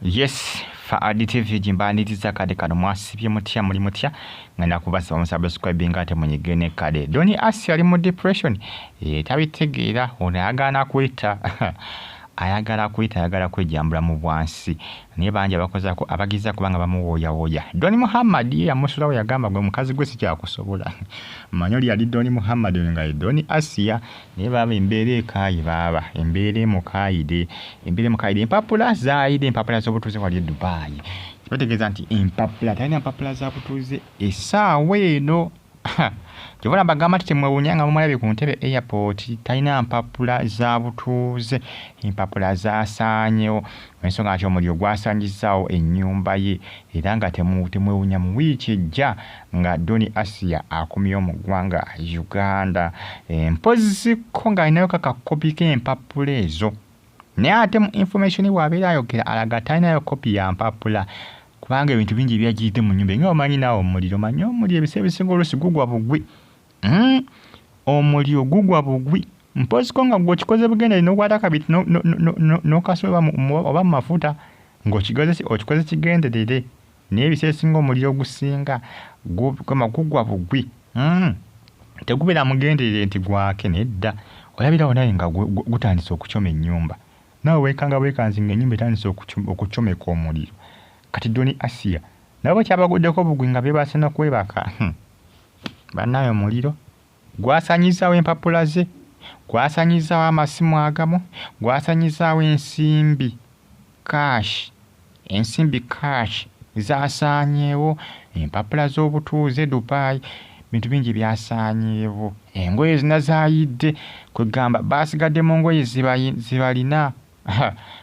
Yes, fa additive jimbaniriza kade kano mwasibye mutya muli mutya ngenda kubasaba musubscribing ate munyigene kade. Doni Asi ali mu depression. Tabitegeera ono ayagala kwita ayagala kwejambula mu bwansi. Niye banja bakozako abagiza kubanga bamuwoya. Doni Muhammad yamusulawo yagamba gwe mukazi gwe sikya kusobola. Manyoli ali Doni Muhammad nga Doni Asia niye baba embere kayi baba embere mukaide empapula zaide empapula z'obutuuze wali Dubai. Kibategeeza nti empapula talina empapula za butuuze essaawa eno. Kivula bagamba nti temwewunyanga mumulabye ku ntebe airport talina mpapula za butuuze empapula zasaanyewo ensonga nti omuliro gwasaanyizaawo ennyumba ye era nga temwewunya mu wiiki ejja nga Doni Asia akomyewo mu ggwanga Uganda. Mpoziko ng'alinayo kakakopi k'empapula ezo naye ate mu information bw'abeera ayogera alaga talinayo kopi ya mpapula kubanga ebintu bingi byagiyite mu nnyumba nga omanyi naawe omuliro manyi omuliro ebiseera ebisinga oluusi gugwa bugwi. Omuliro gugwa bugwi mpoziko nga gw'okikoze bugendere n'okwata kabiti n'okasoba oba mu mafuta ng'okikoze kigenderere naye ebiseera ebisinga omuliro gusinga gugwa bugwi. Tegubeera mugenderere nti gwake nedda olabirawo naye nga gutandise okucoma ennyumba naawe weekanga weekanzinga ennyumba etandise okucomeka omuliro. Kati Doni Asia nabo kyabaguddeko bugwi nga beebase n'okwebaka. Bannaye omuliro gwasaanyizaawo empapula ze, gwasaanyizaawo amasimu agamu, gwasaanyizaawo ensimbi cash zaasaanyeewo, empapula z'obutuuze Dubai, bintu bingi byasaanyeewo. Engoye zina zaayidde kwegamba baasigadde mu ngoye zibalina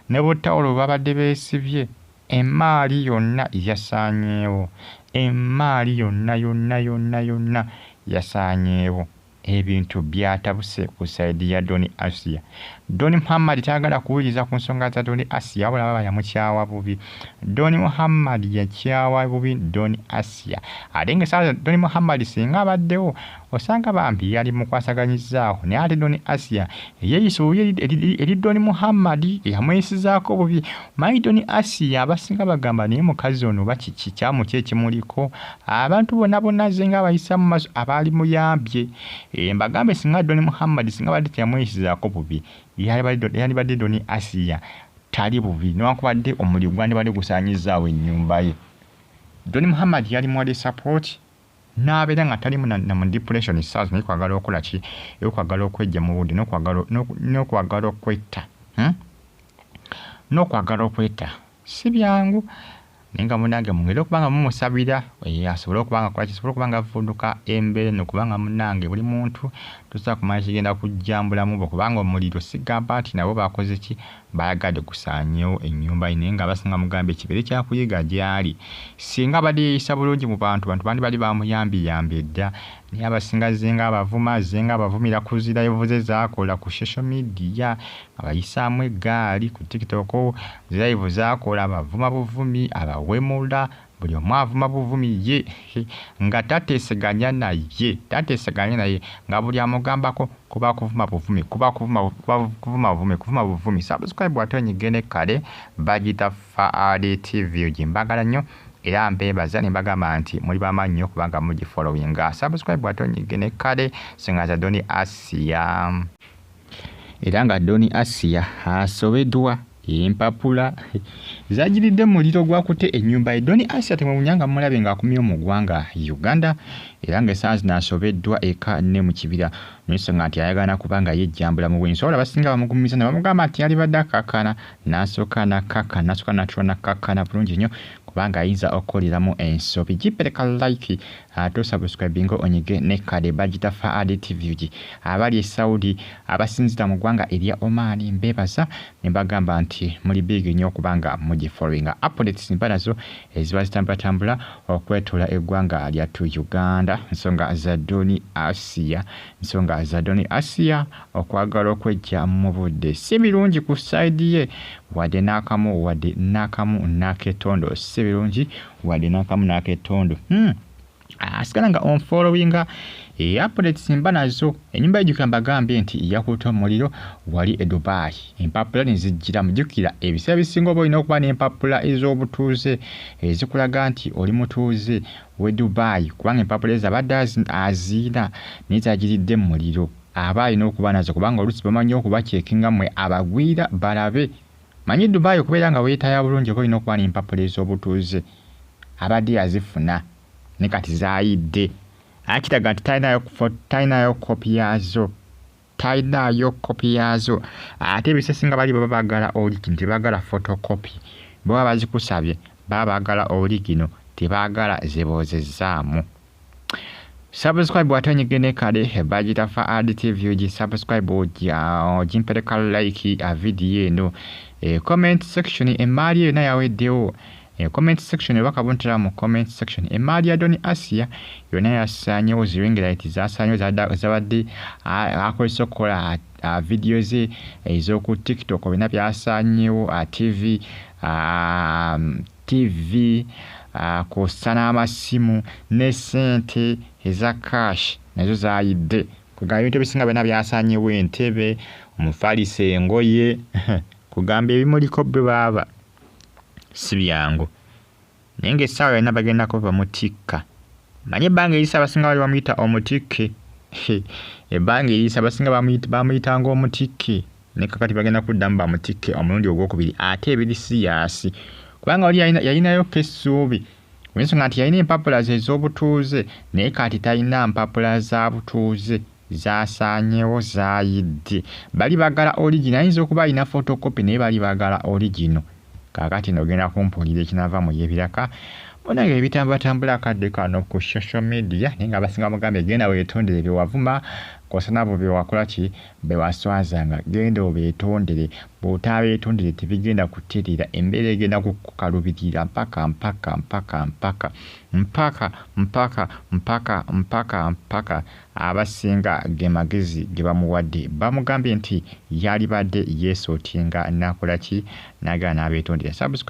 ne butawulo babadde beesibye. Emaali yonna yasaanyeewo, emaali yonna yasaanyeewo. Ebintu byatabuse ku sayidi ya Doni Asia. Doni Muhammad tayagala kuwuliriza ku nsonga za Doni Asia wabula baba yamukyawa bubi. Doni Muhammad yakyawa bubi Doni Asia. Ate ng'essaawa Doni Muhammad singa abaddewo osanga bambi yali mukwasaganyizaawo naye ate Doni Asia yeeyisa eri Doni Muhammad yamweyisizaako bubi. Manyi Doni Asia abasinga bagamba naye mukazi ono oba kiki kyamuki ekimuliko abantu bonna ze nga abayisa mu maaso abaali muyambye. Mbagambe singa Doni Muhammad singa badde teyamweyisizaako bubi yandibadde Doni Asia tali bubi newankubadde omuliro gwandibadde gusaanyizaawo ennyumba ye. Doni Muhammad yali muwadde support n'abeera nga talimu na mu depression SARS naye kwagala okukola ki kwagala okwejja mu budde n'okwagala okwetta si byangu naye nga munange mungere okubanga mumusabira asobole okubanga kola kisobole okubanga avunduka embeera nokubanga munange buli muntu tusobola kumanya kigenda kujjambulamu bwe kubanga omuliro sigamba nti nabo bakoze ki bayagadde kusaanyewo ennyumba ye naye nga basinga mugambe ekibeere kyakuyiga gyali singa badde yeeyisa bulungi mu bantu bandi bali bamuyambye dda naye abasinga zenga abavumira ku zirayivu ze zaakola ku social media abayisaamu eggaali ku TikTok zirayivu zaakola abavuma buvumi abawemula buli omu avuma buvumi ye nga tateeseganya naye nga buli amugambako kuba kuvuma buvumi. Subscribe ate onyigene kale bagita Faadi TV gimbagala nnyo era mbeebaza ne mbagamba nti muli bamaanyi nnyo kubanga mugifollowinga. Subscribe ate onyigene kale singaza Doni Asia era nga Doni Asia asobeddwa empapula zagiridde muliro gwakutte ennyumba ye. Doni Asia temwewunyanga mulabe ng'akumyewo mu ggwanga Uganda era ng'essaawa zino asobeddwa eka ne mu kibira n'ensonga nti ayagala kubanga yejjambula mu bwenyi. Sobola basinga bamugumiza ne bamugamba nti yalibadde akakkana n'asooka n'akakkana bulungi nnyo kubanga ayinza okukoleramu ensobi. Gipereka like ate osubscribinga onyige ne kale bagita Faadi TV abali e Saudi abasinzira mu ggwanga erya Oman mbeebaza ne mbagamba nti muli big nnyo okubanga mugifollowinga. Updates mpanazo eziba zitambulatambula okwetoola eggwanga lyattu Uganda. Nsonga za Doni Asia okwagala okwejja mu budde si birungi ku sayidi ye wadde n'akamu n'aketondo si birungi wadde n'akamu n'aketondo. asigala nga onfollowinga updates mba nazo. Ennyumba y'ejjukira mbagambye nti yakutte omuliro wali e Dubai. Empapula ne zijjira mujjukira ebiseera bisinga oba olina okuba n'empapula ez'obutuuze ezikulaga nti oli mutuuze w'e Dubai kubanga empapula ezo abadde aziina naye zagiridde mu muliro. Aba alina okuba nazo kubanga oluusi bamanyi okubaceekinga mmwe abagwira balabe. Manyi Dubai okubeera nga weetaya bulungi oba olina okuba n'empapula ez'obutuuze abadde yazifuna ne kati zaayidde. Akiraga nti talinayo kopi yazo. Ate ebisesinga bali baba baagala origin tebaagala photocopy. Baba bazikusabye baba baagala origin tebaagala zeboozezaamu. Subscribe watonyigene kale bagita fa ADTV ogi subscribe ogimpereka like a video eno. Comment section emaali yonna yaweddewo. Comment section bakabuntira mu comment section emaali ya Doni Asia yonna yasaanyewo ring light zasaanyewo zabadde akozesa okukola video ze ez'oku TikTok bina byasaanyewo TV kosa n'amasimu ne ssente eza cash nazo zaayidde. Kugamba ebintu ebisinga byonna byasaanyewo entebe omufaliso engoye kugamba ebimuliko bwe baaba si byangu. Naye ng'essaawa yonna bagendako bamutikka. Manyi ebbanga eriyisa abasinga bali bamuyita omutikke. Ebbanga eriyisa abasinga bamuyitanga omutikke. Ne kakati bagenda kuddamu bamutikke omulundi ogwokubiri ate ebiri siriasi. Kubanga oli yalinayo essuubi olw'ensonga nti yalina empapula ze ez'obutuuze naye kati talina mpapula za butuuze zasaanyewo zaayidde. Bali baagala origin ayinza okuba alina photocopy naye bali baagala origin. Kaakati n'ogenda kumpuulira ekinava mu y'ebiraka bonanga ebitambulatambula akadde kano ku social media naye nga abasinga mugambe genda weetondere bye wavuma kosa nabo bye wakola ki bye waswazanga genda obeetondere. Bw'otaabeetondere tebigenda kutereera embeera egenda kukalubirira mpaka abasinga ge magezi ge bamuwadde bamugambye nti yalibadde yeesootinga nakola ki n'agala n'abeetondera.